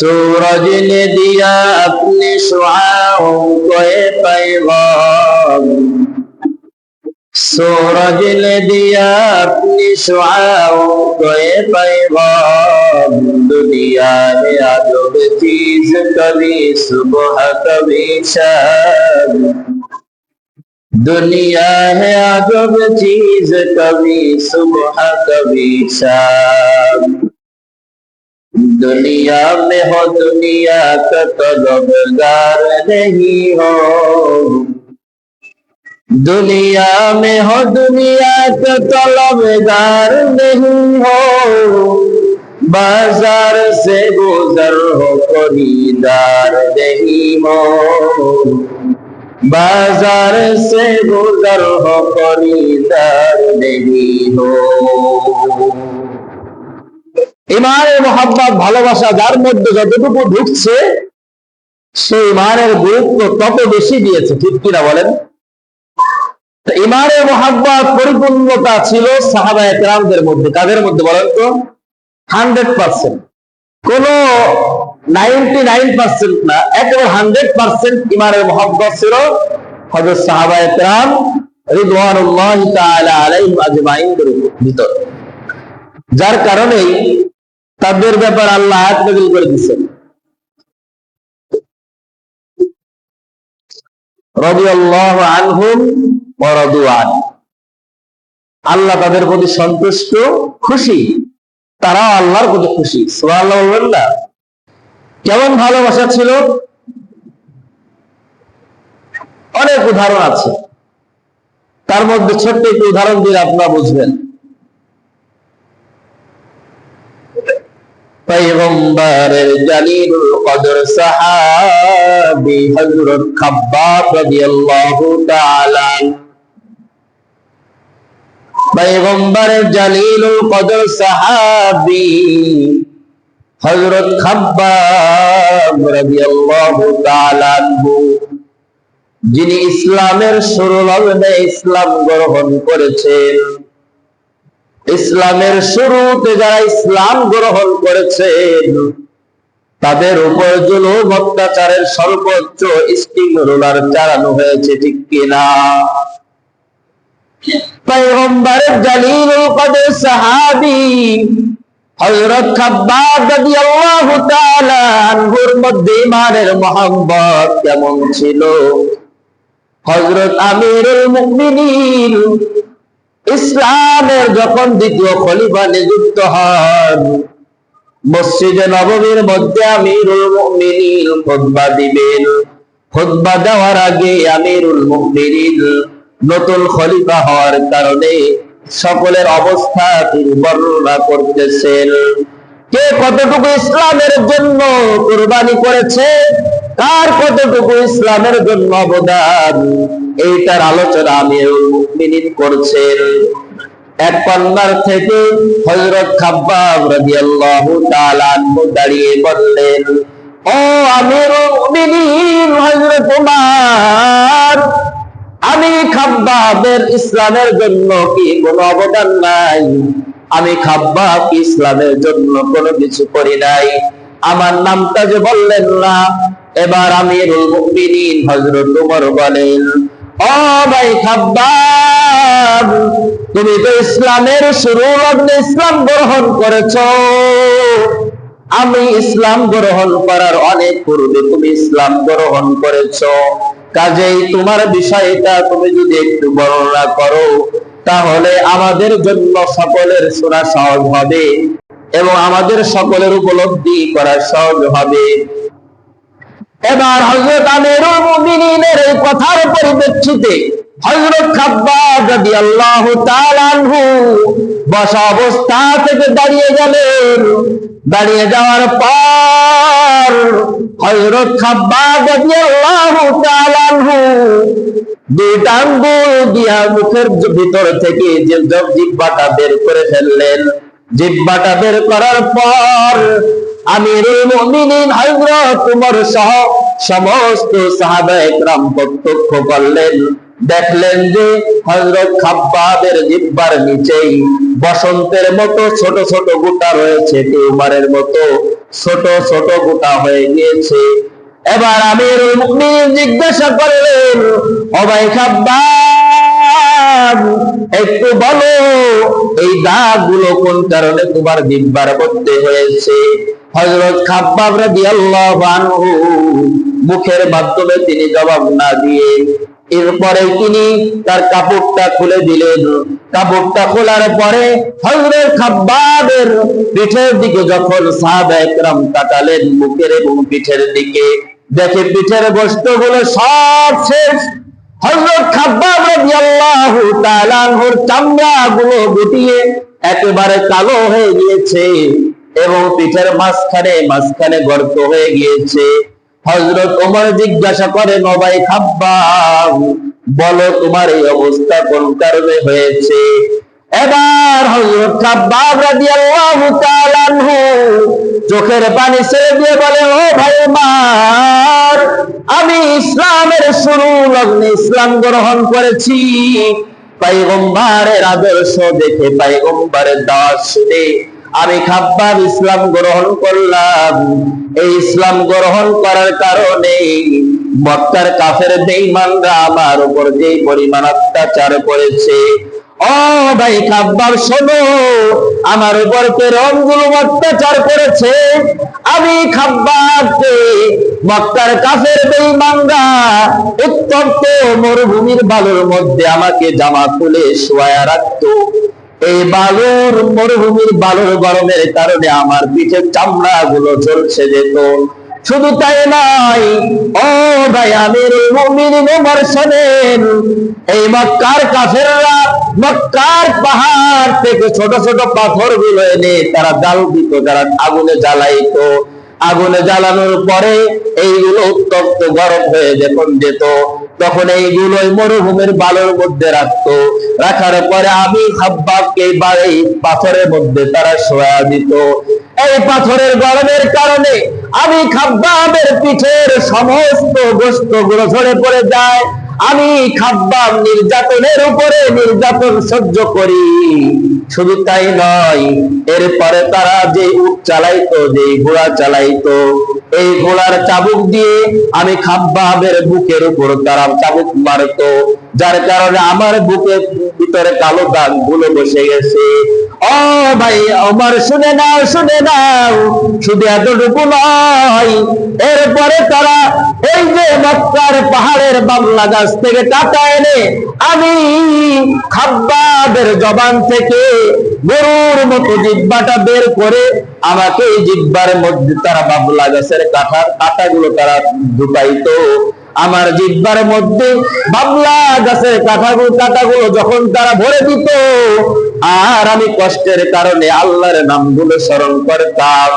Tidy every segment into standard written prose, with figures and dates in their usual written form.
सूरज ने दिया अपने शुआओं को पैगाम, सूरज ने दिया अपनी शुआओं को पैगाम। दुनिया है अजब चीज, कभी सुबह कभी शाम। दुनिया है अजब चीज, कभी सुबह कभी शाम। दुनिया में हो दुनिया का तलबगार नहीं हो, दुनिया में हो दुनिया का तलबगार नहीं हो। बाजार से गुजर हो खरीदार नहीं हो, बाजार से गुजर हो खरीदार नहीं हो। ইমানের মোহাব্বত ভালোবাসা যার মধ্যে যতটুকু ঢুকছে সে ইমানের গুরুত্ব তত বেশি দিয়েছে, ঠিক কিনা বলেন? ইমানের মোহাব্বত পরিপূর্ণতা ছিল সাহাবায়ে কেরামদের মধ্যে। কাদের মধ্যে বলেন তো? 100%, কোন 99% না, একেবারে 100% ইমানের মোহাব্বত ছিল হযরত সাহাবায়ে কেরাম রিদওয়ানুল্লাহি তাআলা আলাইহিম আজমাইনের ভিতর। যার কারণেই তাদের ব্যাপার আল্লাহ আয়াত নাযিল করে দিয়েছেন, রাদিয়াল্লাহু আনহুম ওয়া রাদু আন। আল্লাহ তাদের প্রতি সন্তুষ্ট, খুশি, তারাও আল্লাহর প্রতি খুশি। সুবহানাল্লাহ বলবেন না? কেমন ভালোবাসা ছিল? অনেক উদাহরণ আছে, তার মধ্যে ছোট্ট একটি উদাহরণ দিয়ে আপনারা বুঝবেন। পয়গম্বরের জালিলুল কদর সাহাবী হযরত খাব্বাব রাদিয়াল্লাহু তাআলা, পয়গম্বরের জালিলুল কদর সাহাবী হযরত খাব্বাব রাদিয়াল্লাহু তাআলা, যিনি ইসলামের শুরু লগ্নে ইসলাম গ্রহণ করেছেন। ইসলামের শুরুতে যারা ইসলাম গ্রহণ করেছেন তাদের উপর জুলুম অত্যাচারের সর্বোচ্চ স্টিং রোলার চালানো হয়েছে, ঠিক কিনা? পয়গম্বরের জালিলুল কদর সাহাবী হযরত খাব্বাব রাদিয়াল্লাহু তাআলা আনহুর মধ্যে ইমানের মোহাব্বত কেমন ছিল? হযরত আমিরুল মুমিনিন ইসলামের যখন দ্বিতীয় খলিফা নিযুক্ত হন, মসজিদে নববীর মধ্যে আমিরুল মুমিনিন খুতবা দিবেন। খুতবা দেওয়ার আগে আমিরুল মুমিনিন নতুন খলিফা হওয়ার কারণে সকলের অবস্থা তিনি বর্ণনা করতেছেন। কে কতটুকু ইসলামের জন্য কুরবানি করেছে, কার কতটুকু ইসলামের জন্য অবদান, এইটার আলোচনা আমিরুল মুমিনিন করছেন। এক কন্যার থেকে হযরত খাব্বাব রাদিয়াল্লাহু তাআলা আনহু দাঁড়িয়ে বললেন, ও আমিরুল মুমিনিন হযরত ওমর, আমি খাব্বাবের ইসলামের জন্য কি কোনো অবদান নাই? আমি খাব্বাব ইসলামের জন্য কোনো কিছু করি নাই, আমার নামটা যে বললেন না। এবার আমিরুল মুমিনিন হযরত ওমর বলেন, ও ভাই খাব্বাব, তুমি তো ইসলামের শুরু লগ্নে ইসলাম গ্রহণ করেছো, আমি ইসলাম গ্রহণ করার অনেক পূর্বে তুমি ইসলাম গ্রহণ করেছো, কাজেই তোমার বিষয়টা তুমি যদি একটু বর্ণনা করো তাহলে আমাদের জন্য সকলের শোনা সহজ হবে এবং আমাদের সকলের উপলব্ধি করা সহজ হবে। এবার হযরত আমিরুল মুমিনিনের এই কথার পরিপ্রেক্ষিতে হযরত খাব্বাব রাদিয়াল্লাহু তাআলা আনহু বসা অবস্থা থেকে দাঁড়িয়ে গেলেন। দাঁড়িয়ে যাওয়ার পর হযরত খাব্বাব রাদিয়াল্লাহু তাআলা আনহু দুইটা আঙ্গুল দিয়া মুখের ভিতর থেকে যে জিহ্বাটা বের করে ফেললেন। জিহ্বাটা বের করার পর আমিরুল মুমিনিন হযরত ওমর সহ সমস্ত সাহাবায়ে কেরাম প্রত্যক্ষ করলেন, দেখলেন যে হযরত খাব্বাবের জিহ্বার নিচেই বসন্তের মতো ছোট ছোট গোটা রয়েছে, টিউমারের মতো ছোট ছোট গোটা হয়ে গিয়েছে। এবার আমিরুল মুমিনিন জিজ্ঞাসা করলেন, ও ভাই খাব্বাব, একটু বলো এই দাগগুলো কোন কারণে তোমার জিহ্বার মধ্যে হয়েছে? হযরত খাব্বাব রাদিয়াল্লাহু আনহু মুখের মাধ্যমে তিনি জবাব না দিয়ে এরপরে তিনি তার কাপড়টা খুলে দিলেন। কাপড়টা খোলার পরে হযরত খাব্বাবের পিঠের দিকে যখন সাহাবায়ে কেরাম তাকালেন, মুখের এবং পিঠের দিকে, দেখে পিঠের গোশতগুলো সব শেষ। হযরত খাব্বাব রাদিয়াল্লাহু তাআলা আনহুর চামড়াগুলো গুটিয়ে একেবারে কালো হয়ে গিয়েছে এবং পিঠের মাঝখানে গর্ত হয়ে গিয়েছে। হযরত ওমর জিজ্ঞাসা করেন, ও ভাই খাব্বাব, বলো তোমার এই অবস্থা কোন কারণে হয়েছে? এবার হযরত খাব্বাব রাদিয়াল্লাহু তাআলা আনহু চোখের পানি ছেড়ে দিয়ে বলে, ও ভাই আমার, আমি ইসলামের শুরু লগ্নে ইসলাম গ্রহণ করেছি। পয়গম্বরের আদর্শ দেখে, পয়গম্বরের দাওয়াত শুনে আমি খাব্বাব ইসলাম গ্রহণ করলাম। এই ইসলাম গ্রহণ করার কারণে মক্কার কাফের বেঈমানরা আমার উপর যে পরিমাণ অত্যাচার করেছে, ও ভাই খাব্বাব শোনো, আমার উপর ফিরআউনগুলো অত্যাচার করেছে। আমি খাব্বাবকে মক্কার কাফের বেঈমানরা উত্তপ্ত মরুভূমির বালুর মধ্যে আমাকে জামা খুলে শোয়ায়া রাখতো। এই মরুভূমির বালুর গরমের কারণে আমার পিঠের চামড়া গুলো ঝলসে যেত। শুধু তাই নয়, ও ভাই আমিরুল মুমিনিন ওমর শোনেন, এই মক্কার কাফেররা মক্কার পাহাড় থেকে ছোট ছোট পাথর গুলো এনে তারা জাল দিত, যারা আগুনে জ্বালাইতো। আগুনে জ্বালানোর পরে এইগুলো উত্তপ্ত গরম হয়ে যখন যেত, তখন এইগুলোই মরুভূমির বালুর মধ্যে রাখতো। রাখার পরে আমি খাব্বাবকে এই পাথরের মধ্যে তারা শোয়া দিত। এই পাথরের গরমের কারণে আমি খাব্বাবের পিঠের সমস্ত গোশত গুলো ঝরে পড়ে যায়। আমি খাব্বাব নির্যাতনের উপরে নির্যাতন সহ্য করি। শুধু তাই নয়, এরপরে তারা যে উট চালাইতো, যে ঘোড়া চালাইতো, এই ঘোড়ার চাবুক দিয়ে আমি খাব্বাবের বুকের উপর তারা চাবুক মারতো, যার কারণে আমার বুকের ভিতরে কালো দাগ গুলো বসে গেছে। ও ভাই ওমর শুনে নাও, শুনে নাও, শুধু এতটুকু নয়, এরপরে তারা এই যে মক্কার পাহাড়ের বাবলা গাছ থেকে টাকা এনে আমি খাব্বাবের জবান থেকে গরুর মতো জিহ্বাটা বের করে আমাকে এই জিহ্বার মধ্যে তারা বাবলা গাছের কাঁটাগুলো তারা ঢুকাইতো। আমার জিহ্বার মধ্যে বাবলা গাছের কাঁটাগুলো যখন তারা ভরে দিত, আর আমি কষ্টের কারণে আল্লাহর নামগুলো স্মরণ করতাম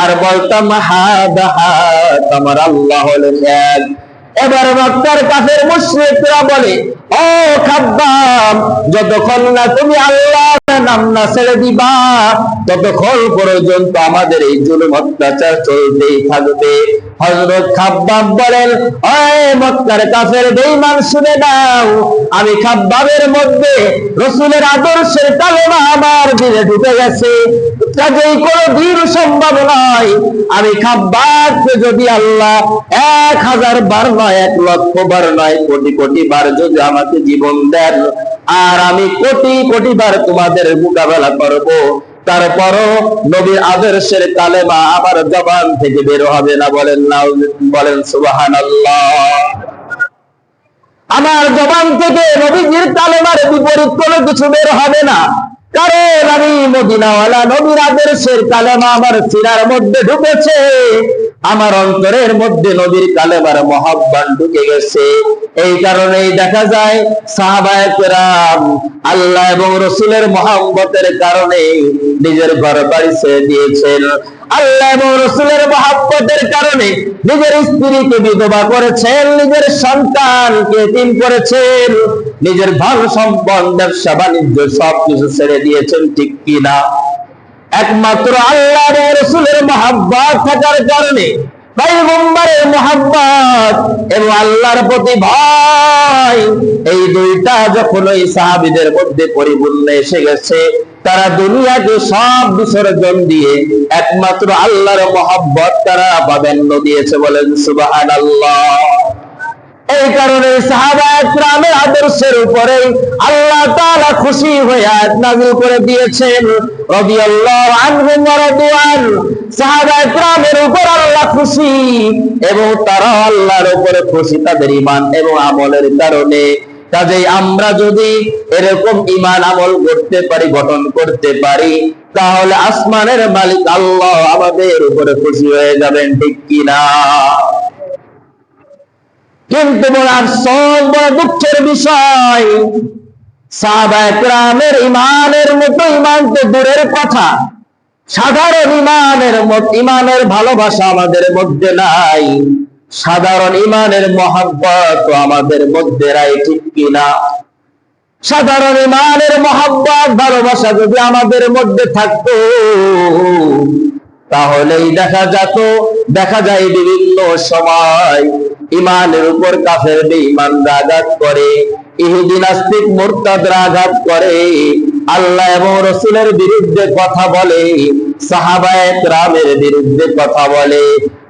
আর বলতাম, হাদ হাদ, আমার আল্লাহ হলেন এক। এবার মক্কার কাফের মুশরিকরা বলে, ও খাব্বাব, যতক্ষণ না তুমি আল্লাহর নাম না ছেড়ে দিবা, ততক্ষণ পর্যন্ত আমাদের এই জুলুম অত্যাচার চলতেই থাকবে। হযরত খাব্বাব বলেন, ও মক্কার কাফের বেঈমান শুনে নাও, আমি খাব্বাবের মধ্যে রাসূলের আদর্শের কালেমা আমার দিলে ঢুকে গেছে। কাজেই কোনদিন সম্ভব নয় আমি খাব্বাবকে যদি আল্লাহ 1000 বার নয়, 1 লক্ষ বার নয়, কোটি কোটি বার যদি আমাকে জীবন দেন, আর আমি কোটি কোটি বার তোমাদের মোকাবেলা করব, তারপরও নবীর আদর্শের কালেমা আমার জবান থেকে বের হবে না। বলেন সুবহানাল্লাহ। আমার জবান থেকে নবীজির কালেমার বিপরীত কোনো কিছু বের হবে না, কারণ আমি মদিনাওয়ালা, নবীর আদর্শের কালেমা আমার সিনার মধ্যে ঢুকেছে। আমার অন্তরের মধ্যে নবীর কালেমার মহব্বত ঢুকে গেছে। এই কারণেই দেখা যায় সাহাবায়ে কেরাম আল্লাহ এবং রাসূলের মহব্বতের কারণে নিজের ঘর বাড়ি ছেড়ে দিয়েছেন। আল্লাহ এবং রাসূলের মহব্বতের কারণে নিজের স্ত্রীকে বিধবা করেছেন, নিজের সন্তানকে এতিম করেছেন, নিজের ধন সম্পদ, ব্যবসা বাণিজ্য সবকিছু ছেড়ে দিয়েছেন, ঠিক কিনা? একমাত্র আল্লাহ এবং রাসূলের মহব্বত থাকার কারণে পয়গম্বরের মুহাব্বত এবং আল্লাহর প্রতি ভয়, এই দুইটা যখন ওই সাহাবীদের মধ্যে পরিপূর্ণ এসে গেছে, তারা দুনিয়াকে সব বিসর্জন দিয়ে একমাত্র আল্লাহর মুহাব্বত তারা প্রাধান্য দিয়েছে। বলেন সুবহানাল্লাহ। এই কারণে সাহাবায়ে কেরামের আদর্শের উপরে আল্লাহ তাআলা খুশি হয়ে আয়াত নাযিল করে দিয়েছেন, রাদিয়াল্লাহু আনহুম ওয়া রাদওয়ান। সাহাবায়ে কেরামের উপর আল্লাহ খুশি এবং তারা আল্লাহর উপরে খুশি তাদের ঈমান এবং আমলের কারণে। কাজেই আমরা যদি এরকম ঈমান আমল করতে পারি, গঠন করতে পারি, তাহলে আসমানের মালিক আল্লাহ আমাদের উপরে খুশি হয়ে যাবেন, ঠিক কি না? কিন্তু বড় আফসোস, বড় দুঃখের বিষয়, সাহাবায়ে কেরামের ঈমানের মতো ঈমান তো দূরের কথা, সাধারণ ঈমানের ভালোবাসা আমাদের মধ্যে নাই, সাধারণ ঈমানের মহব্বত আমাদের মধ্যে নাই, ঠিক কিনা? সাধারণ ঈমানের মহব্বত ভালোবাসা যদি আমাদের মধ্যে থাকতো, তাহলেই দেখা যায় বিভিন্ন সময় ঈমানের উপর কাফের বেঈমানরা আঘাত করে, ইহুদি নাস্তিক মুরতাদরা আঘাত করে, আল্লাহ এবং রাসূলের বিরুদ্ধে কথা বলে, সাহাবায়ে কেরামের বিরুদ্ধে কথা বলে।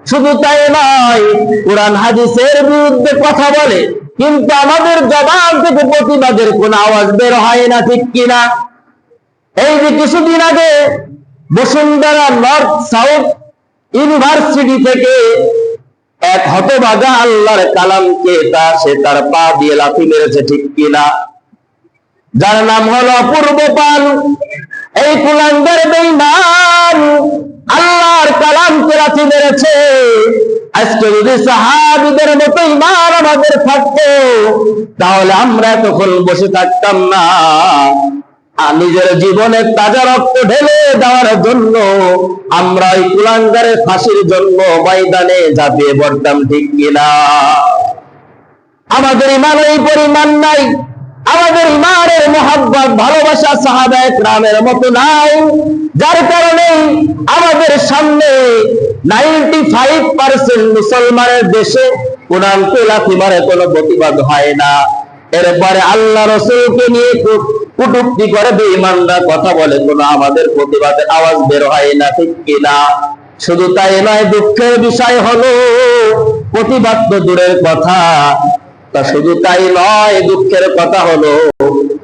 শুধু তাই নয়, কুরআন হাদিসের বিরুদ্ধে কথা বলে, কিন্তু আমাদের জবান থেকে প্রতিবাদের কোন আওয়াজ বের হয় না, ঠিক কিনা? এই যে কিছুদিন আগে বসুন্ধরা নর্থ সাউথ ইউনিভার্সিটি থেকে এক হতভাগা আল্লাহর কালামকে সে তার পা দিয়ে লাথি মেরেছে, ঠিক কিনা? যার নাম হলো অপূর্ব পাল। এই কুলাঙ্গার বেঈমান আল্লাহর কালামকে লাথি মেরেছে। আজকে যদি সাহাবীদের মতো ঈমান আমাদের থাকতো, তাহলে আমরা তখন বসে থাকতাম না, নিজের জীবনের তাজা রক্ত ঢেলে দেওয়ার জন্য আমরা ওই কুলাঙ্গারের ফাঁসির জন্য ময়দানে ঝাঁপিয়ে পড়তাম, ঠিক কিনা? আমাদের ঈমান এই পরিমাণ নাই, আমাদের ঈমানের মুহাব্বত ভালোবাসা সাহাবায়ে কেরামের মতো নাই, যার কারণে আমাদের সামনে 95% মুসলমানের দেশে কোরআনকে লাথি মারে কোনো প্রতিবাদ হয় না। এরপরে আল্লাহ রাসূলকে নিয়ে কটূক্তি করে বেঈমানরা কথা বলে, কোনো আমাদের প্রতিবাদের আওয়াজ বের হয় না, ঠিক কিনা? শুধু তাই নয়, দুঃখের বিষয় হলো প্রতিবাদ তো দূরের কথা, তা শুধু তাই নয়, দুঃখের কথা হলো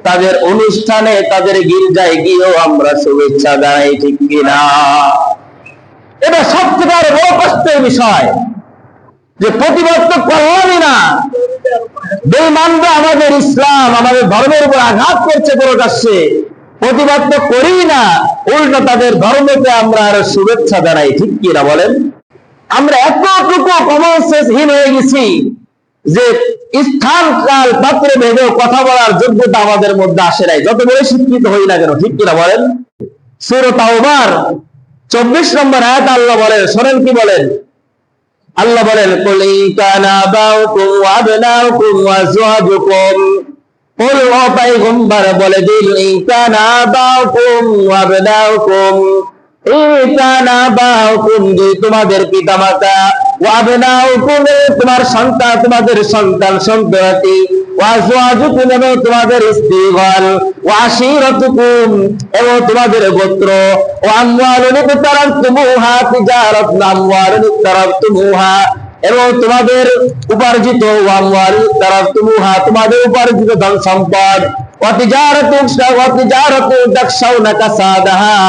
তাদের অনুষ্ঠানে, তাদের গির্জায় গিয়েও আমরা শুভেচ্ছা জানাই, ঠিক কিনা? এটা সবচেয়ে বড় কষ্টের বিষয় যে প্রতিবাদ তো করলামই না, বেঈমানরা আমাদের ইসলাম, আমাদের ধর্মের উপর আঘাত করছে প্রকাশ্যে, প্রতিবাদ তো করি না, উল্টো তাদের ধর্মকে আমরা আরো শুভেচ্ছা জানাই, ঠিক কিনা বলেন? আমরা এতটুকু কমন সেন্সহীন হয়ে গেছি যে স্থান কাল পাত্র ভেবেও কথা বলার যোগ্যতা আমাদের মধ্যে আসে নাই, যত বড় শিক্ষিত হই না কেন, ঠিক কিনা বলেন? সূরা তাওবার 24 নম্বর আয়াত আল্লাহ বলেন, শোনেন কি বলেন? আল্লাহ বলেন, কুল ইন কানা আবাউকুম ওয়া আবনাউকুম ওয়া আযওয়াজুকুম, কুল ও পয়গম্বর বলে দিন, ইন কানা আবাউকুম ওয়া আবনাউকুম, ইন কানা আবাউকুম যে তোমাদের পিতামাতা, ওয়া আবনাউকুম তোমার সন্তান, তোমাদের সন্তান সন্ততি, ওয়া আযওয়াজুকুম এবং তোমাদের স্ত্রীগণ, ওয়া আশীরাতুকুম এবং তোমাদের গোত্র, ওয়া আমওয়ালুন ইকতারাফতুমুহা তিজারাতুন আমওয়ালুন ইকতারাফতুমুহা এবং তোমাদের উপার্জিত, ওয়া আমওয়ালুন ইকতারাফতুমুহা তোমাদের উপার্জিত ধন সম্পদ, ওয়া তিজারাতুন তাখশাউনা কাসাদাহা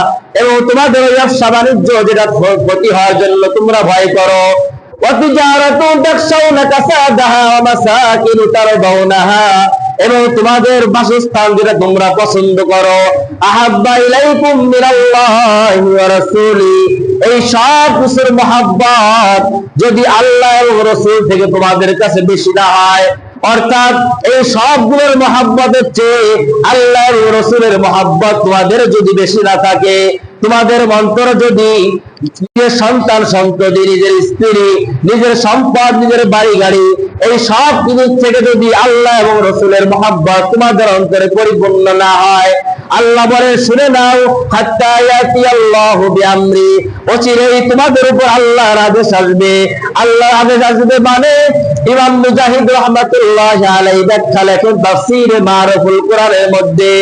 এবং তোমাদের ব্যবসা বাণিজ্য যেটা ক্ষতি হওয়ার জন্য তোমরা ভয় করো, ওয়া তিজারাতুন তাখশাউনা কাসাদাহা ওয়া মাসাকিন তারদাউনাহা এবং তোমাদের বাসস্থান যেটা তোমরা পছন্দ করো, আহাব্বা ইলাইকুম মিনাল্লাহি ওয়া রাসূলি, এই সব কিছুর মহব্বত যদি আল্লাহ এবং রাসূল থেকে তোমাদের কাছে বেশি না হয়, অর্থাৎ এই সবগুলোর মহব্বতের চেয়ে আল্লাহ এবং রাসূলের মহব্বত তোমাদের যদি বেশি না থাকে, তোমাদের অন্তর যদি নিজের সন্তান সন্ততি, নিজের স্ত্রী, নিজের সম্পদ, নিজের বাড়ি গাড়ি, এই সব কিছু থেকে যদি আল্লাহ এবং রসুলের মহব্বত তোমাদের অন্তরে পরিপূর্ণ না হয়, আল্লাহ বলে শুনে নাও, হাত্তা ইয়াতি আল্লাহু বিআমরি, অচিরেই তোমাদের উপর আল্লাহর আদেশ আসবে। আল্লাহর আদেশ আসবে মানে ইমাম মুজাহিদ রাহমাতুল্লাহ আলাইহি ব্যাখ্যা লেখেন তাফসীরে মারুফুল কোরআনের মধ্যে,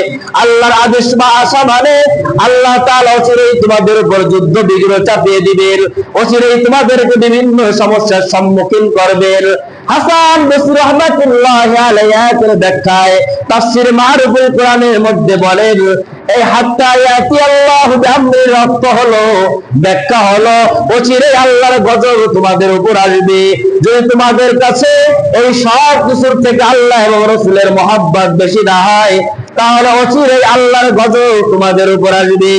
আল্লাহর আদেশ বা আসা মানে আল্লাহ তাআলা অচিরেই তোমাদের উপর যুদ্ধ বিগ্রহ চাপিয়ে দিবেন, অচিরেই তোমাদেরকে বিভিন্ন সমস্যার সম্মুখীন করবেন। হাসান বসরি রাহমাতুল্লাহ আলাইহি আয়াতের ব্যাখ্যায় তাফসীর মারুফুল কোরআনের মধ্যে বলেন, এই হাত্তা ইয়াতি আল্লাহু বিআমরির অর্থ হলো, ব্যাখ্যা হলো, অচিরেই আল্লাহর গজব তোমাদের উপর আসবে। যদি তোমাদের কাছে এই সব কিছুর থেকে আল্লাহ এবং রাসূলের মহব্বত বেশি না হয়, তাহলে অচিরেই আল্লাহর গজব তোমাদের উপর আসবে।